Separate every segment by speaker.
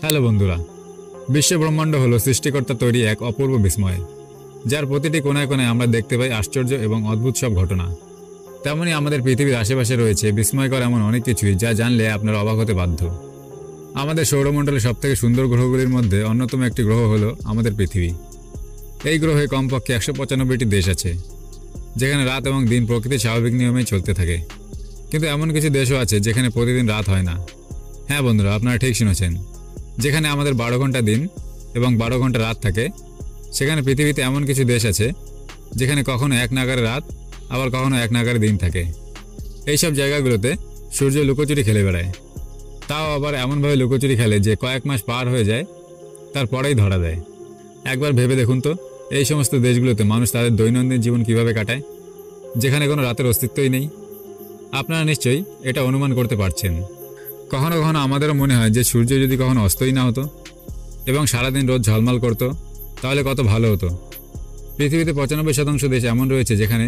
Speaker 1: Hello বন্ধুরা, বিশ্ব ব্রহ্মাণ্ড হলো সৃষ্টিকর্তা তৈরি এক অপূর্ব বিস্ময়, যার প্রতিটি কোণায় কোণায় আমরা দেখতে পাই আশ্চর্য এবং অদ্ভুত সব ঘটনা। তেমনই আমাদের পৃথিবীর আশেপাশে রয়েছে বিস্ময়কর এমন অনেক কিছুই যা জানলে আপনারা অবাক হতে বাধ্য। আমাদের সৌরমণ্ডলের সবথেকে সুন্দর গ্রহগুলির মধ্যে অন্যতম একটি গ্রহ হলো আমাদের পৃথিবী। এই গ্রহে কমপক্ষে 195টি দেশ আছে, যেখানে রাত এবং দিন প্রকৃতির স্বাভাবিক নিয়মেই চলতে থাকে। কিন্তু এমন কিছু দেশও আছে যেখানে প্রতিদিন রাত হয় না। হ্যাঁ বন্ধুরা, আপনারা ঠিক শুনেছেন, যেখানে আমাদের 12 ঘন্টা দিন এবং 12 ঘন্টা রাত থাকে, সেখানে পৃথিবীতে এমন কিছু দেশ আছে যেখানে কখনো এক নাগারে রাত আবার কখনো এক নাগারে দিন থাকে। এইসব জায়গাগুলোতে সূর্য লুকোচুরি খেলে বেড়ায়, তাও আবার এমনভাবে লুকোচুরি খেলে যে কয়েক মাস পার হয়ে যায়, তারপরেই ধরা দেয়। একবার ভেবে দেখুন তো, এই সমস্ত দেশগুলোতে মানুষ তাদের দৈনন্দিন জীবন কিভাবে কাটায়, যেখানে কোনো রাতের অস্তিত্বই নেই। আপনারা নিশ্চয়ই এটা অনুমান করতে পারছেন। কখনো কখনো আমাদেরও মনে হয় যে সূর্য যদি কখনো অস্তই না হতো এবং সারাদিন রোদ ঝলমল করতো, তাহলে কত ভালো হতো। পৃথিবীতে 95% দেশ এমন রয়েছে যেখানে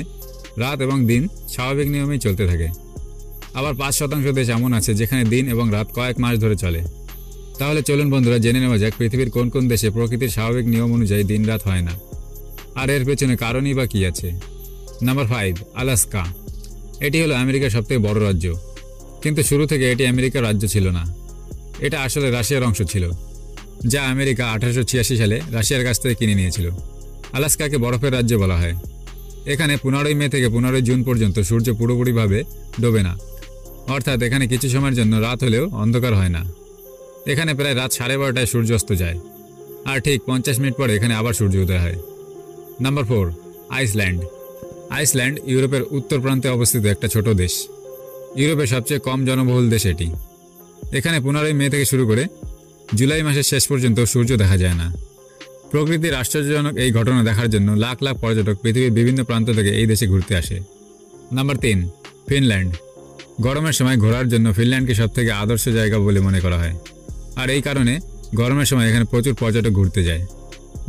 Speaker 1: রাত এবং দিন স্বাভাবিক নিয়মেই চলতে থাকে। আবার 5% দেশ এমন আছে যেখানে দিন এবং রাত কয়েক মাস ধরে চলে। তাহলে চলুন বন্ধুরা, জেনে নেওয়া যাক পৃথিবীর কোন কোন দেশে প্রকৃতির স্বাভাবিক নিয়ম অনুযায়ী দিন রাত হয় না, আর এর পেছনে কারণই বা কী আছে। Number 5, Alaska. এটি হলো আমেরিকার সবথেকে বড় রাজ্য, কিন্তু শুরু থেকে এটি আমেরিকার রাজ্য ছিল না। এটা আসলে রাশিয়ার অংশ ছিল, যা আমেরিকা 1886 সালে রাশিয়ার কাছ থেকে কিনে নিয়েছিল। আলাস্কাকে বরফের রাজ্য বলা হয়। এখানে 15 মে থেকে 15 জুন পর্যন্ত সূর্য পুরোপুরিভাবে ডোবে না, অর্থাৎ এখানে কিছু সময়ের জন্য রাত হলেও অন্ধকার হয় না। এখানে প্রায় রাত 12:30টায় সূর্যাস্ত যায়, আর ঠিক 50 মিনিট পরে এখানে আবার সূর্য উদয় হয়। Number 4, Iceland. আইসল্যান্ড ইউরোপের উত্তর প্রান্তে অবস্থিত একটা ছোট দেশ। ইউরোপের সবচেয়ে কম জনবহুল দেশ এটি। এখানে 15 মে থেকে শুরু করে জুলাই মাসের শেষ পর্যন্ত সূর্য দেখা যায় না। প্রকৃতির আশ্চর্যজনক এই ঘটনা দেখার জন্য লাখ লাখ পর্যটক পৃথিবীর বিভিন্ন প্রান্ত থেকে এই দেশে ঘুরতে আসে। Number 3, Finland. গরমের সময় ঘোরার জন্য ফিনল্যান্ডকে সবথেকে আদর্শ জায়গা বলে মনে করা হয়, আর এই কারণে গরমের সময় এখানে প্রচুর পর্যটক ঘুরতে যায়।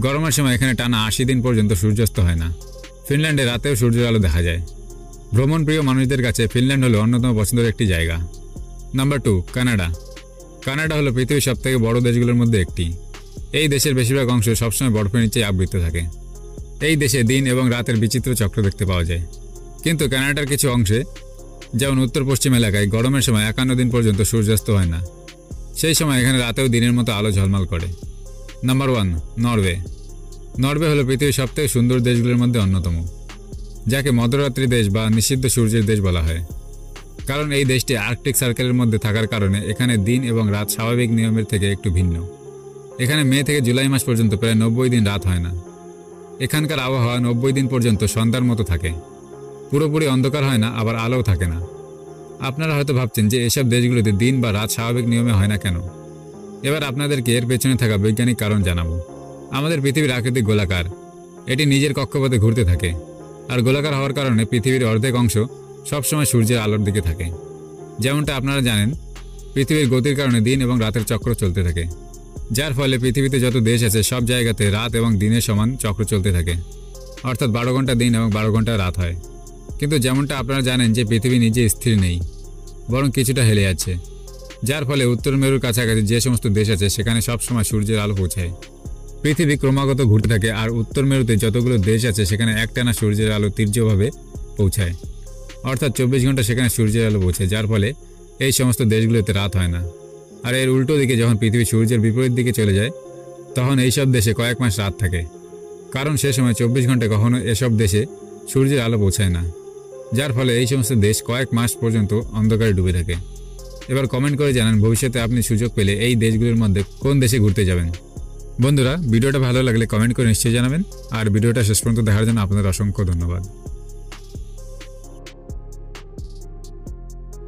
Speaker 1: গরমের সময় এখানে টানা 80 দিন পর্যন্ত সূর্যাস্ত হয় না। ফিনল্যান্ডে রাতেও সূর্যের আলো দেখা যায়। ভ্রমণপ্রিয় মানুষদের কাছে ফিনল্যান্ড হলো অন্যতম পছন্দের একটি জায়গা। Number 2, Canada. কানাডা হলো পৃথিবীর সবথেকে বড় দেশগুলোর মধ্যে একটি। এই দেশের বেশিরভাগ অংশ সবসময় বরফের নিচে আবৃত থাকে। এই দেশে দিন এবং রাতের বিচিত্র চক্র দেখতে পাওয়া যায়। কিন্তু কানাডার কিছু অংশে, যেমন উত্তর পশ্চিম এলাকায়, গরমের সময় 51 দিন পর্যন্ত সূর্যাস্ত হয় না। সেই সময় এখানে রাতেও দিনের মতো আলো ঝলমল করে। Number 1, Norway. নরওয়ে হলো পৃথিবীর সবথেকে সুন্দর দেশগুলোর মধ্যে অন্যতম, যাকে মধ্যরাত্রি দেশ বা নিষিদ্ধ সূর্যের দেশ বলা হয়। কারণ এই দেশটি আর্কটিক সার্কেলের মধ্যে থাকার কারণে এখানে দিন এবং রাত স্বাভাবিক নিয়মের থেকে একটু ভিন্ন। এখানে মে থেকে জুলাই মাস পর্যন্ত প্রায় 90 দিন রাত হয় না। এখানকার আবহাওয়া 90 দিন পর্যন্ত সন্ধ্যার মতো থাকে, পুরোপুরি অন্ধকার হয় না, আবার আলোও থাকে না। আপনারা হয়তো ভাবছেন যে এসব দেশগুলোতে দিন বা রাত স্বাভাবিক নিয়মে হয় না কেন। এবার আপনাদেরকে এর পেছনে থাকা বৈজ্ঞানিক কারণ জানাবো। আমাদের পৃথিবীর আকৃতি গোলাকার। এটি নিজের কক্ষপথে ঘুরতে থাকে, আর গোলাকার হওয়ার কারণে পৃথিবীর অর্ধেক অংশ সবসময় সূর্যের আলোর দিকে থাকে। যেমনটা আপনারা জানেন, পৃথিবীর গতির কারণে দিন এবং রাতের চক্র চলতে থাকে, যার ফলে পৃথিবীতে যত দেশ আছে সব জায়গাতে রাত এবং দিনের সমান চক্র চলতে থাকে, অর্থাৎ 12 ঘন্টা দিন এবং 12 ঘন্টা রাত হয়। কিন্তু যেমনটা আপনারা জানেন যে পৃথিবী নিজে স্থির নেই, বরং কিছুটা হেলে যাচ্ছে, যার ফলে উত্তর মেরুর কাছাকাছি যে সমস্ত দেশ আছে সেখানে সবসময় সূর্যের আলো পৌঁছায়। পৃথিবী ক্রমাগত ঘুরতে থাকে, আর উত্তর মেরুতে যতগুলো দেশ আছে সেখানে একটানা সূর্যের আলো তীর্যভাবে পৌঁছায়, অর্থাৎ 24 ঘন্টা সেখানে সূর্যের আলো পৌঁছায়, যার ফলে এই সমস্ত দেশগুলোতে রাত হয় না। আর এর উল্টো দিকে যখন পৃথিবী সূর্যের বিপরীত দিকে চলে যায়, তখন এইসব দেশে কয়েক মাস রাত থাকে, কারণ সে সময় 24 ঘন্টা কখনো এসব দেশে সূর্যের আলো পৌঁছায় না, যার ফলে এই সমস্ত দেশ কয়েক মাস পর্যন্ত অন্ধকারে ডুবে থাকে। এবার কমেন্ট করে জানান ভবিষ্যতে আপনি সুযোগ পেলে এই দেশগুলোর মধ্যে কোন দেশে ঘুরতে যাবেন। বন্ধুরা, ভিডিওটা ভালো লাগলে কমেন্ট করে নিশ্চয়ই জানাবেন, আর ভিডিওটা শেষ পর্যন্ত দেখার জন্য আপনাদের অসংখ্য ধন্যবাদ।